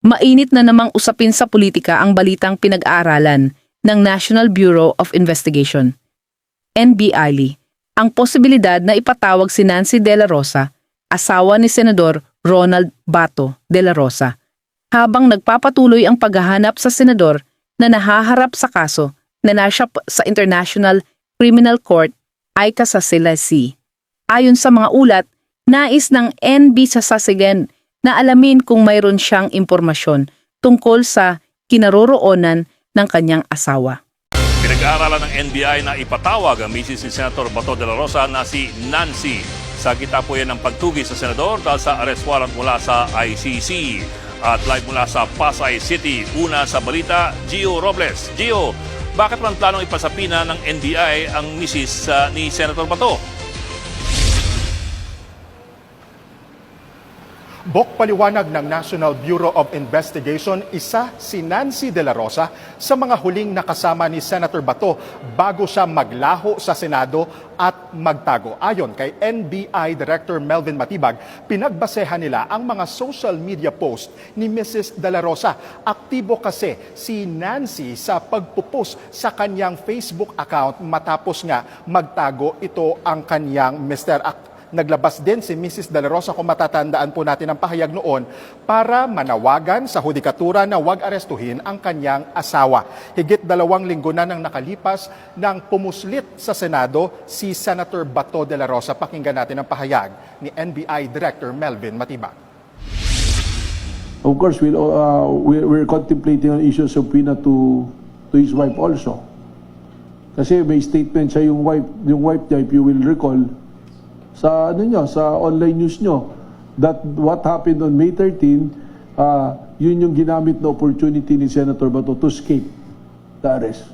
Mainit na namang usapin sa politika ang balitang pinag-aaralan ng National Bureau of Investigation, NBI, ang posibilidad na ipatawag si Nancy De La Rosa, asawa ni Senador Ronald Bato De La Rosa, habang nagpapatuloy ang paghahanap sa senador na nahaharap sa kaso na nasa sa International Criminal Court ICC sa Sicily. Ayon sa mga ulat, nais ng NB sa Sasigan na alamin kung mayroon siyang impormasyon tungkol sa kinaroroonan ng kanyang asawa. Pinag-aaralan ng NBI na ipatawag ang misis ni Senator Bato de la Rosa na si Nancy. Sa gitna po yan ng pagtugi sa senador dahil sa arrest warrant mula sa ICC. At live mula sa Pasay City, una sa balita, Gio Robles. Gio, bakit man planong ipasapina ng NBI ang misis ni Senator Bato? Bok, paliwanag ng National Bureau of Investigation, isa si Nancy De La Rosa sa mga huling nakasama ni Senator Bato bago siya maglaho sa Senado at magtago. Ayon kay NBI Director Melvin Matibag, pinagbasehan nila ang mga social media post ni Mrs. De La Rosa. Aktibo kasi si Nancy sa pagpupost sa kanyang Facebook account matapos nga magtago ito ang kanyang mister. Naglabas din si Mrs. De La Rosa, kung matatandaan po natin ang pahayag noon, para manawagan sa hudikatura na huwag arestuhin ang kanyang asawa. Higit 2 linggo na nang nakalipas nang pumuslit sa Senado si Senator Bato De La Rosa. Pakinggan natin ang pahayag ni NBI Director Melvin Matibag. Of course, we're contemplating an issue of subpoena to his wife also. Kasi may statement siya yung wife niya, if you will recall, sa sa online news nyo, that what happened on May 13, yun yung ginamit na opportunity ni Senator Bato to escape the arrest.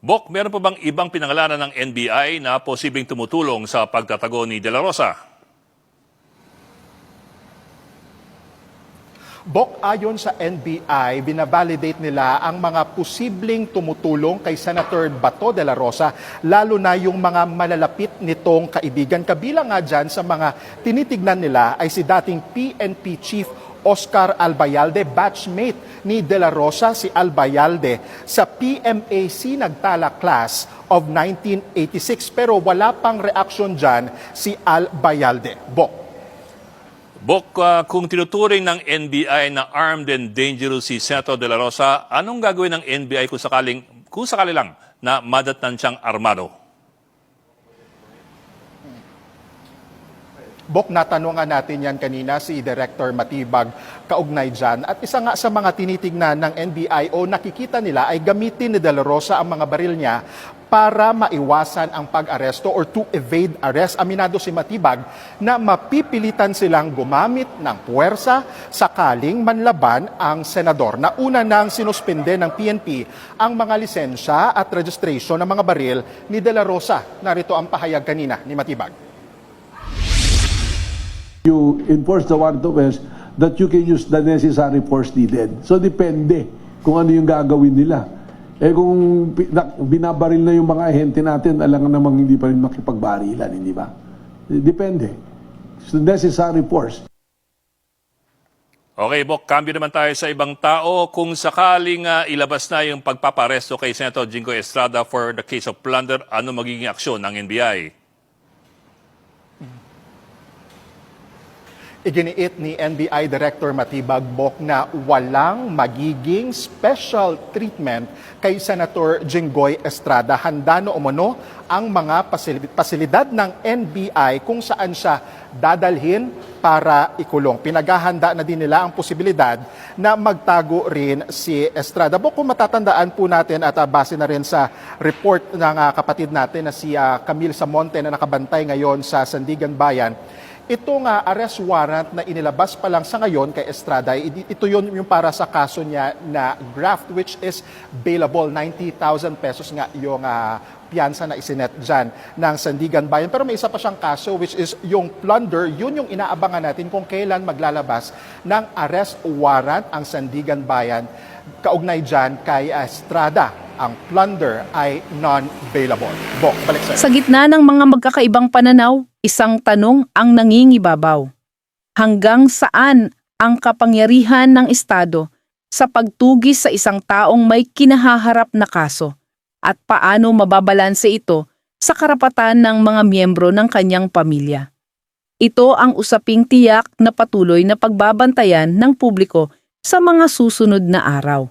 Bok, meron pa bang ibang pinangalanan ng NBI na posibleng tumutulong sa pagtatago ni De La Rosa? Bok, ayon sa NBI, binavalidate nila ang mga posibleng tumutulong kay Senator Bato de la Rosa, lalo na yung mga malalapit nitong kaibigan. Kabilang nga dyan sa mga tinitignan nila ay si dating PNP Chief Oscar Albayalde, batchmate ni De La Rosa si Albayalde sa PMAC Nagtala Class of 1986. Pero wala pang reaksyon dyan si Albayalde. Bok, kung tinuturing ng NBI na armed and dangerous si Senator De La Rosa, anong gagawin ng NBI kung sakali lang na madatnan siyang armado? Bok, natanungan natin yan kanina si Director Matibag kaugnay dyan. At isa nga sa mga tinitignan ng NBI o nakikita nila ay gamitin ni De La Rosa ang mga baril niya para maiwasan ang pag-aresto or to evade arrest. Aminado si Matibag na mapipilitan silang gumamit ng puwersa sakaling manlaban ang senador. Nauna nang sinuspende ng PNP ang mga lisensya at registration ng mga baril ni De La Rosa. Narito ang pahayag kanina ni Matibag. You enforce the warrant of arrest that you can use the necessary force needed. So depende kung ano yung gagawin nila. Kung binabaril na yung mga ahente natin, alam namang hindi pa rin makipagbarilan, hindi ba? Depende. It's the necessary force. Okay, Bok, cambio naman tayo sa ibang tao. Kung sakaling ilabas na yung pagpaparesto kay Senator Jinggoy Estrada for the case of plunder, ano magiging aksyon ng NBI? Iginiit ni NBI Director Matibag, Bok, na walang magiging special treatment kay Senator Jinggoy Estrada. Handa no umano ang mga pasilidad ng NBI kung saan siya dadalhin para ikulong. Pinaghahanda na din nila ang posibilidad na magtago rin si Estrada. Bok, kung matatandaan po natin at base na rin sa report ng kapatid natin na si Camille Samonte na nakabantay ngayon sa Sandigan Bayan, itong arrest warrant na inilabas pa lang sa ngayon kay Estrada, ito yung para sa kaso niya na graft, which is bailable. 90,000 pesos nga yung piyansa na isinet dyan ng Sandigan Bayan. Pero may isa pa siyang kaso, which is yung plunder. Yun yung inaabangan natin kung kailan maglalabas ng arrest warrant ang Sandigan Bayan. Kaugnay dyan kay Estrada, ang plunder ay non-bailable. Bok, balik sa'yo. Sa gitna ng mga magkakaibang pananaw, isang tanong ang nangingibabaw. Hanggang saan ang kapangyarihan ng Estado sa pagtugis sa isang taong may kinahaharap na kaso at paano mababalanse ito sa karapatan ng mga miyembro ng kanyang pamilya. Ito ang usaping tiyak na patuloy na pagbabantayan ng publiko sa mga susunod na araw.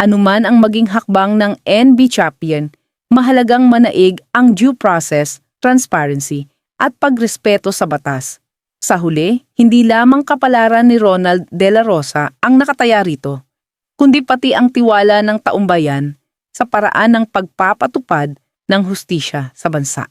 Anuman ang maging hakbang ng NB Champion, mahalagang manaig ang due process, transparency at pagrespeto sa batas. Sa huli, hindi lamang kapalaran ni Ronald De La Rosa ang nakataya rito, kundi pati ang tiwala ng taumbayan sa paraan ng pagpapatupad ng hustisya sa bansa.